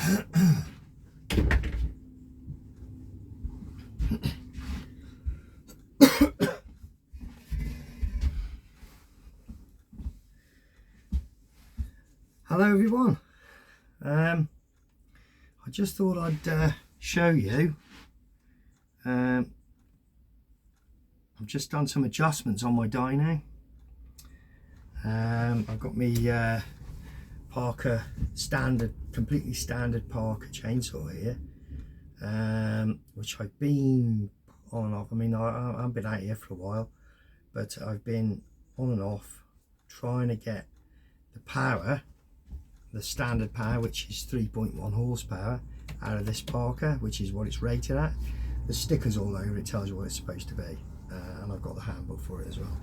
Hello everyone. I just thought I'd show you. I've just done some adjustments on my dyno. I've got my Parker standard, completely standard Parker chainsaw here, which I've been on and off. I mean, I haven't been out here for a while, but I've been on and off trying to get the power, the standard power, which is 3.1 horsepower, out of this Parker, which is what it's rated at. The stickers all over it, tells you what it's supposed to be, and I've got the handbook for it as well.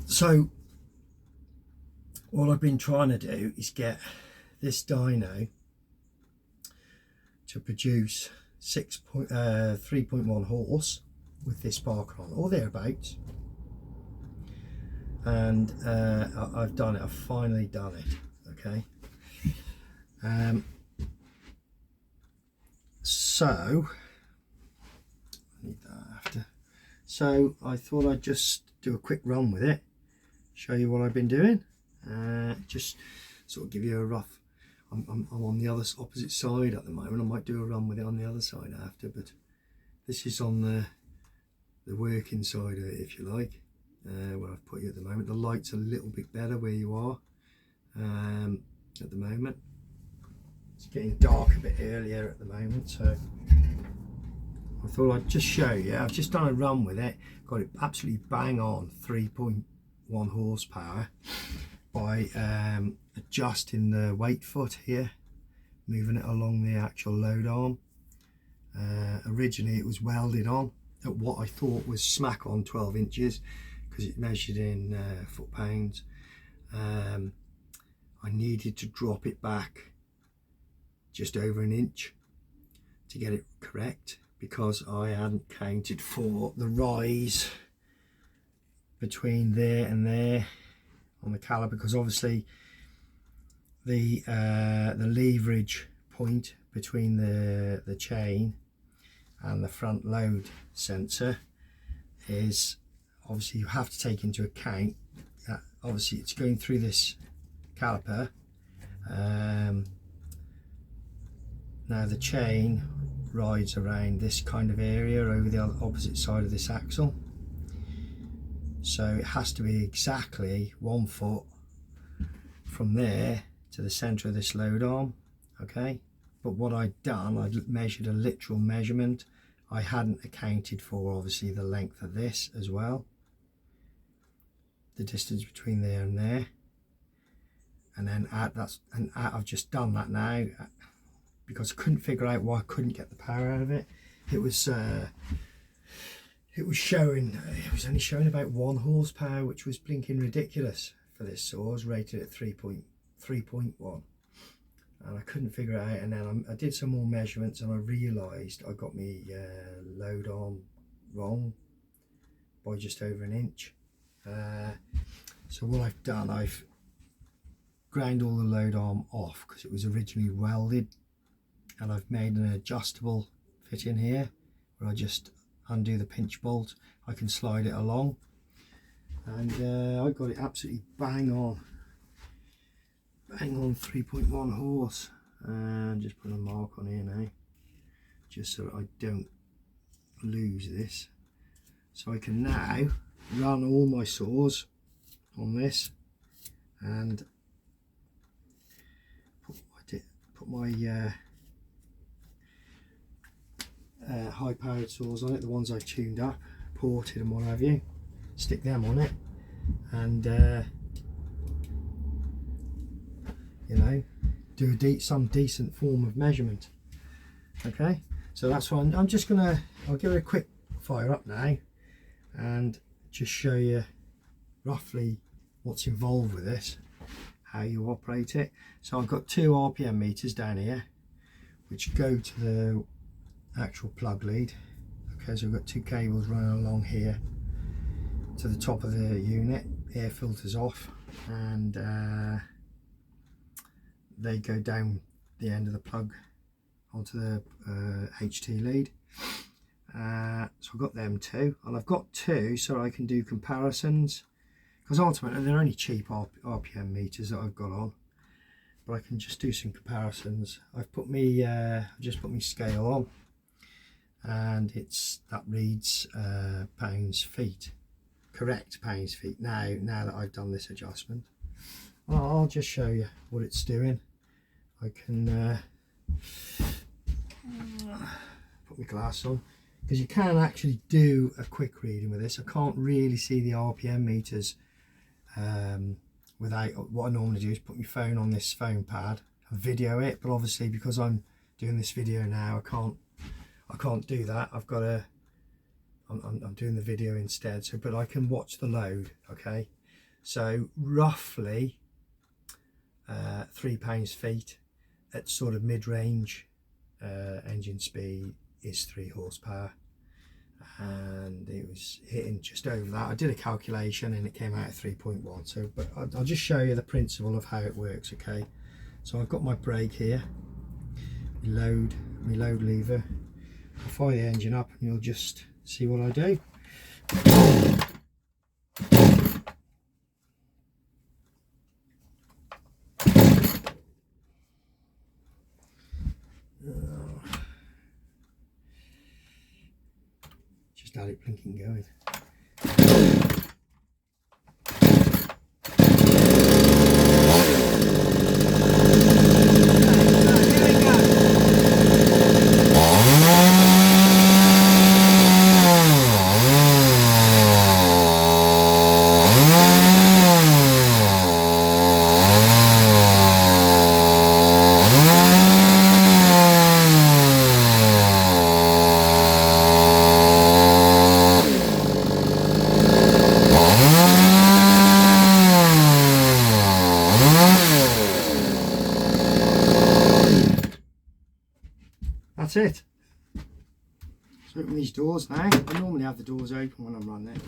So what I've been trying to do is get this dyno to produce 3.1 horse with this Parker on, or thereabouts. And I've done it. I've finally done it. Okay. So I need that after. So I thought I'd just do a quick run with it, show you what I've been doing, just sort of give you a rough. I'm on the other opposite side at the moment. I might do a run with it on the other side after, but this is on the working side of it, if you like, where I've put you at the moment. The light's a little bit better where you are at the moment. It's getting dark a bit earlier at the moment, so I thought I'd just show you. I've just done a run with it, got it absolutely bang on 3.1 horsepower by adjusting the weight foot here, moving it along the actual load arm. Originally it was welded on at what I thought was smack on 12 inches because it measured in foot pounds. I needed to drop it back just over an inch to get it correct, because I hadn't counted for the rise between there and there on the caliper, because obviously the leverage point between the chain and the front load sensor is, obviously you have to take into account that obviously it's going through this caliper. Now the chain rides around this kind of area over the opposite side of this axle, so it has to be exactly 1 foot from there to the center of this load arm. Okay, but what I'd done, I'd measured a literal measurement. I hadn't accounted for obviously the length of this as well, the distance between there and there, and then I've just done that now because I couldn't figure out why I couldn't get the power out of it. It was only showing about 1 horsepower, which was blinking ridiculous for this saw. I was rated at 3.1, and I couldn't figure it out. And then I did some more measurements, and I realised I got my load arm wrong by just over an inch. So what I've done, I've ground all the load arm off because it was originally welded, and I've made an adjustable fit in here where I just undo the pinch bolt. I can slide it along, and I got it absolutely bang on 3.1 horse. And just put a mark on here now, just so that I don't lose this. So I can now run all my saws on this and put my high powered saws on it, the ones I've tuned up, ported and what have you, stick them on it, and you know, do some decent form of measurement. Okay, so that's why I'm just gonna, I'll give it a quick fire up now and just show you roughly what's involved with this, how you operate it. So I've got 2 RPM meters down here which go to the actual plug lead. Okay, so we've got 2 cables running along here to the top of the unit. Air filters off, and they go down the end of the plug onto the HT lead. So I've got them two, and I've got two so I can do comparisons, because ultimately they're only cheap RPM meters that I've got on, but I can just do some comparisons. I've put me just put my scale on, and that reads pounds feet, correct pounds feet. Now that I've done this adjustment, I'll just show you what it's doing. I can put my glass on, because you can actually do a quick reading with this. I can't really see the RPM meters without. What I normally do is put my phone on this phone pad and video it, but obviously because I'm doing this video now, I can't do that. I've got to, I'm doing the video instead, so but I can watch the load. Okay, so roughly 3 pounds-feet at sort of mid-range engine speed is 3 horsepower, and it was hitting just over that. I did a calculation and it came out at 3.1. So, but I'll just show you the principle of how it works. Okay, so I've got my brake here, my load lever. I'll fire the engine up and you'll just see what I do. Just had it blinking going. That's it. So open these doors now. I normally have the doors open when I'm running,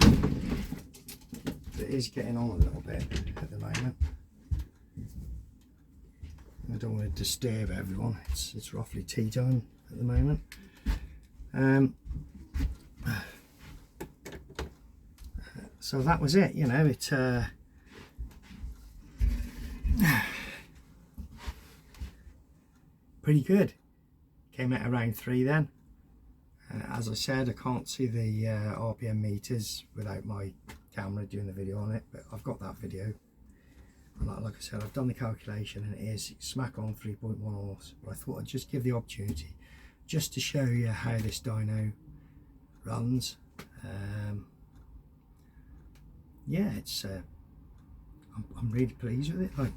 but it is getting on a little bit at the moment. I don't want to disturb everyone. It's roughly tea time at the moment. So that was it. You know, it pretty good. Came out around 3 then. As I said, I can't see the RPM meters without my camera doing the video on it, but I've got that video. And like I said, I've done the calculation and it is smack on 3.1 horse. But I thought I'd just give the opportunity just to show you how this dyno runs. Yeah, it's I'm really pleased with it. Like,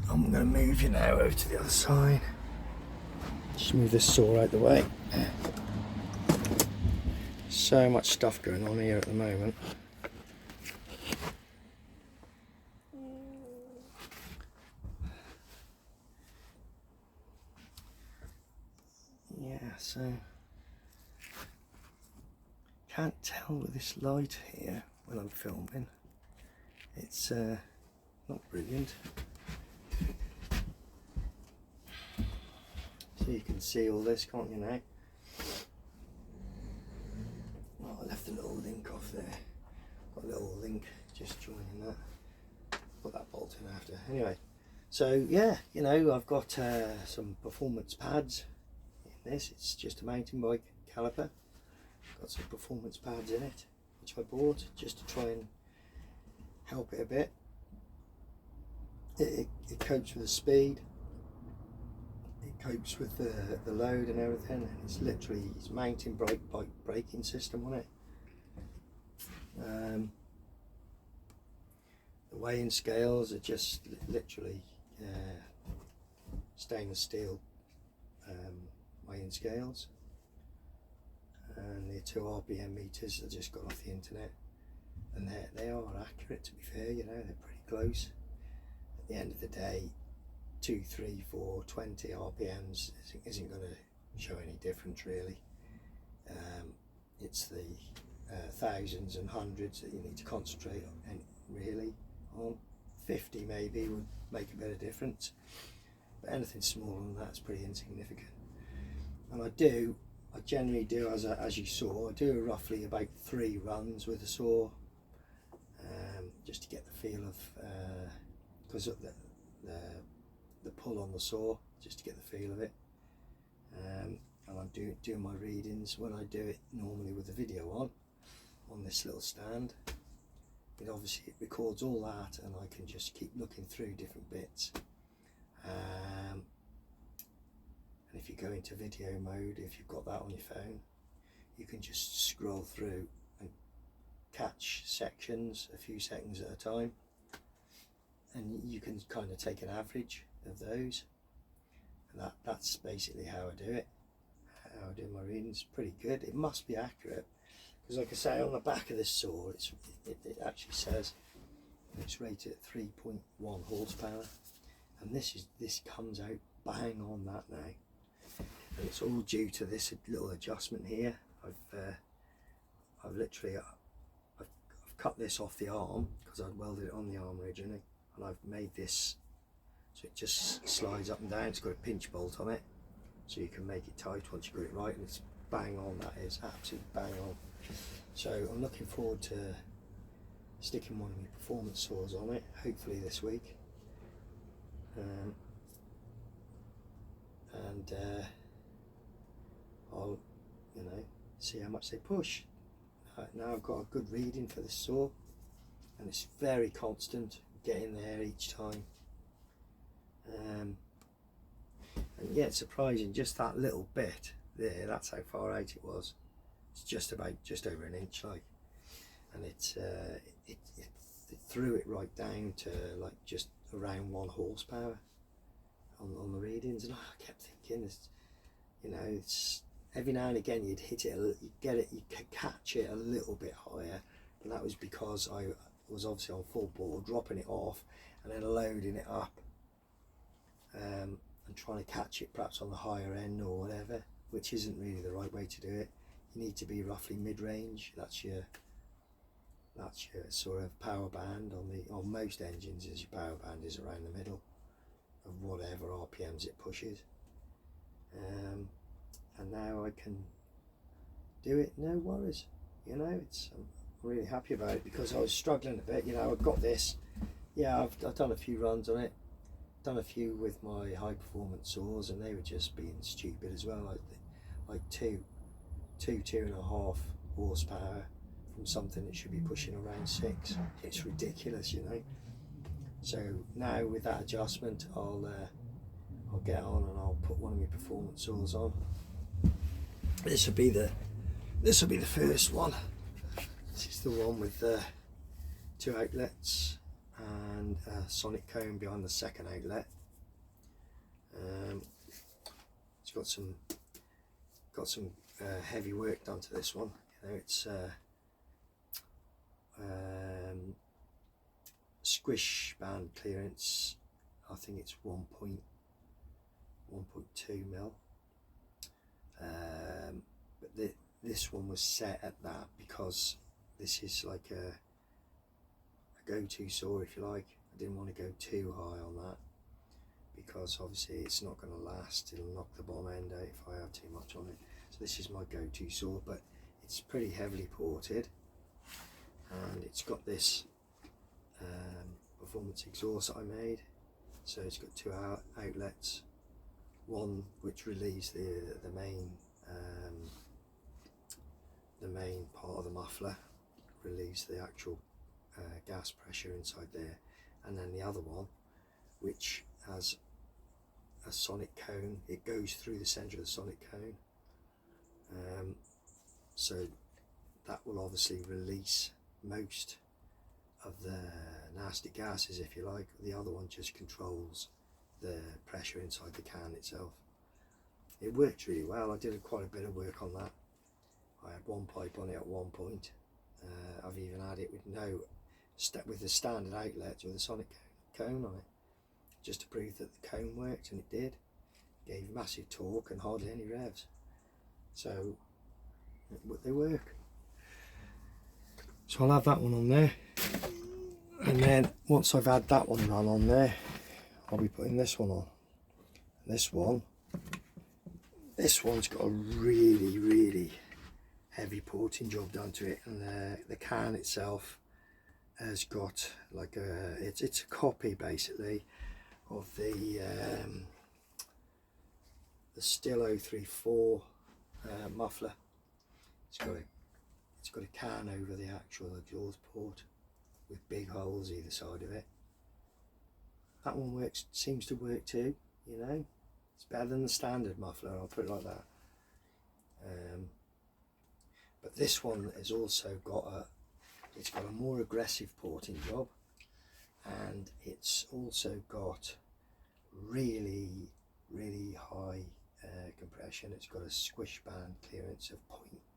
I'm going to move you now over to the other side. Just move this saw out the way. So much stuff going on here at the moment. Yeah, so can't tell with this light here when I'm filming. It's not brilliant. So you can see all this, can't you now? Oh, I left a little link off there. Got a little link just joining that. Put that bolt in after. Anyway, so yeah, you know, I've got some performance pads in this. It's just a mountain bike caliper. Got some performance pads in it, which I bought just to try and help it a bit. It copes with the speed. It copes with the load and everything, and it's literally mountain bike braking system on it. The weighing scales are just literally stainless steel weighing scales, and the 2 RPM meters I just got off the internet, and they are accurate, to be fair. You know, they're pretty close. At the end of the day, 2, 3, 4, 20 RPMs isn't going to show any difference really. It's the thousands and hundreds that you need to concentrate on, and really on 50 maybe would make a bit of difference, but anything smaller than that's pretty insignificant. And I generally do, as you saw, I do roughly about 3 runs with the saw, just to get the feel of, because of the pull on the saw, just to get the feel of it. And I'm doing my readings when I do it normally with the video on this little stand. It obviously records all that, and I can just keep looking through different bits. And if you go into video mode, if you've got that on your phone, you can just scroll through and catch sections a few seconds at a time, and you can kind of take an average of those, and that's basically how I do it. How I do my readings. Pretty good. It must be accurate, because like I say, on the back of this saw it actually says it's rated at 3.1 horsepower, and this comes out bang on that now. And it's all due to this little adjustment here. I've literally cut this off the arm, because I'd welded it on the arm originally, and I've made this so it just slides up and down. It's got a pinch bolt on it, so you can make it tight once you got it right, and it's bang on. That is absolutely bang on. So I'm looking forward to sticking one of my performance saws on it, hopefully this week, and I'll see how much they push. Now I've got a good reading for this saw, and it's very constant, getting there each time. And yeah, it's surprising, just that little bit there, that's how far out it was. It's just over an inch, like, and it threw it right down to like just around 1 horsepower on the readings. And I kept thinking, it's every now and again you'd hit it, you could catch it a little bit higher, but that was because I was obviously on full bore, dropping it off and then loading it up, and trying to catch it perhaps on the higher end or whatever, which isn't really the right way to do it. You need to be roughly mid-range. That's your sort of power band on most engines. Is your power band is around the middle of whatever RPMs it pushes. And now I can do it, no worries. I'm really happy about it, because I was struggling a bit. I've got this. Yeah, I've done a few runs on it. Done a few with my high performance saws, and they were just being stupid as well. Like 2.5 horsepower from something that should be pushing around 6. It's ridiculous, So now with that adjustment, I'll get on and I'll put one of my performance saws on. This will be the first one. This is the one with 2 outlets and a sonic cone behind the second outlet. It's got some heavy work done to this one. It's squish band clearance. I think it's 1.2 mil. But this one was set at that because this is like a go-to saw, if you like. I didn't want to go too high on that, because obviously it's not going to last. It'll knock the bomb end out if I have too much on it. So this is my go-to saw, but it's pretty heavily ported, and it's got this performance exhaust that I made. So it's got 2 outlets, one which relieves the main part of the muffler, relieves the actual gas pressure inside there, and then the other one which has a sonic cone. It goes through the centre of the sonic cone, so that will obviously release most of the nasty gases, if you like. The other one just controls the pressure inside the can itself. It works really well. I did quite a bit of work on that. I had one pipe on it at one point. I've even had it with the standard outlets with a sonic cone on it, just to prove that the cone worked, and it did. Gave massive torque and hardly any revs. So they work. So I'll have that one on there, and And then once I've had that one run on there, I'll be putting this one on. This one's got a really heavy porting job done to it, and the can itself has got like it's a copy basically of the Still 034 muffler. It's got a can over the actual exhaust port with big holes either side of it. That one seems to work too, you know. It's better than the standard muffler, I'll put it like that. But this one has also got a more aggressive porting job, and it's also got really high compression. It's got a squish band clearance of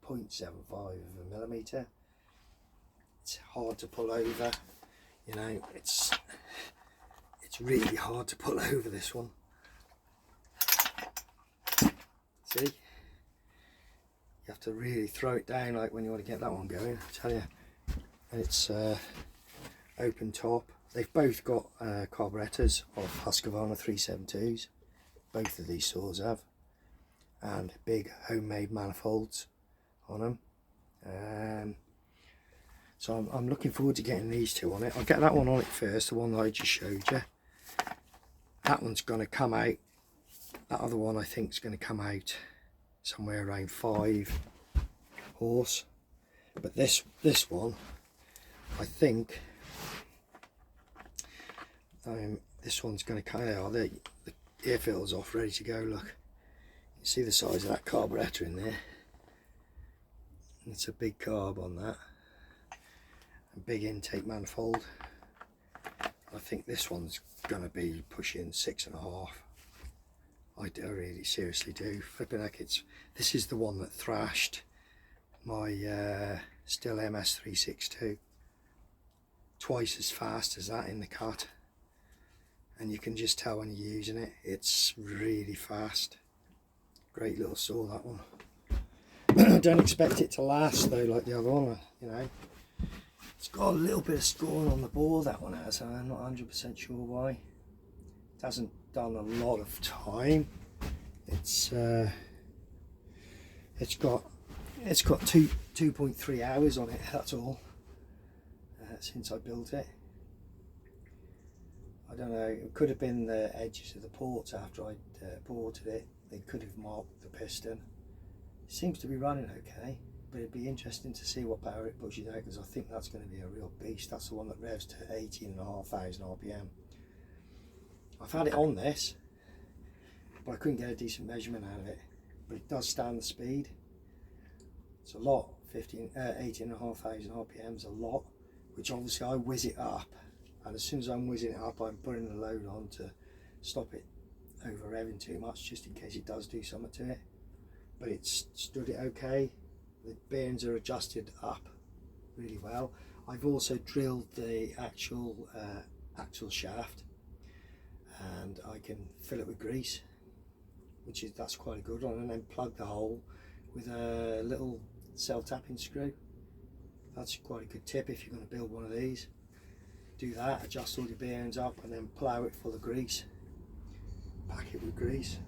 0.75 of a millimetre. It's hard to pull over, you know, it's really hard to pull over this one. See, you have to really throw it down like when you want to get that one going, I tell you. And it's open top. They've both got carburetors of Husqvarna 372s, both of these saws have, and big homemade manifolds on them. So I'm looking forward to getting these two on it. I'll get that one on it first, the one that I just showed you. That one's going to come out, that other one I think is going to come out somewhere around 5 horse. But this one, I think, this one's going to come out. The air filter's off, ready to go. Look, you see the size of that carburetor in there. It's a big carb on that. A big intake manifold. I think this one's going to be pushing 6.5. I really seriously do. Flipping heck, this is the one that thrashed my Still MS362 twice as fast as that in the cut, and you can just tell when you're using it, it's really fast. Great little saw, that one. I don't expect it to last though like the other one, you know. It's got a little bit of scoring on the bore, that one has, and I'm not 100% sure why. It hasn't done a lot of time. It's got 2.3 hours on it, that's all, since I built it. I don't know, it could have been the edges of the ports after I'd ported it. They could have marked the piston. It seems to be running okay, but it'd be interesting to see what power it pushes out, because I think that's going to be a real beast. That's the one that revs to 18,500 RPM. I've had it on this, but I couldn't get a decent measurement out of it. But it does stand the speed. It's a lot. 18,500 RPM is a lot, which obviously I whiz it up, and as soon as I'm whizzing it up, I'm putting the load on to stop it over revving too much, just in case it does do something to it. But it's stood it okay. The bearings are adjusted up really well. I've also drilled the actual axle shaft, and I can fill it with grease, that's quite a good one, and then plug the hole with a little self-tapping screw. That's quite a good tip if you're going to build one of these. Do that, adjust all your bearings up, and then plough it full of grease. Pack it with grease.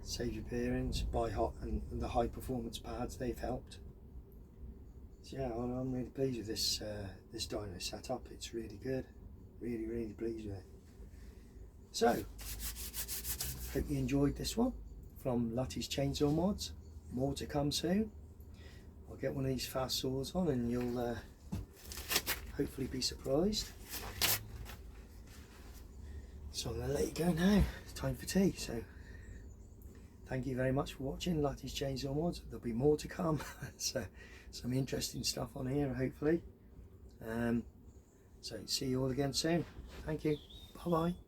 Save your bearings, buy hot, and the high performance pads, they've helped. So yeah, I'm really pleased with this this dyno setup. It's really good, really pleased with it. So hope you enjoyed this one from Lutys Chainsaw Mods. More to come soon. I'll get one of these fast saws on, and you'll hopefully be surprised. So I'm going to let you go now. It's time for tea. So thank you very much for watching Lutys Chainsaw Mods. There'll be more to come. So some interesting stuff on here, hopefully. So see you all again soon. Thank you. Bye bye.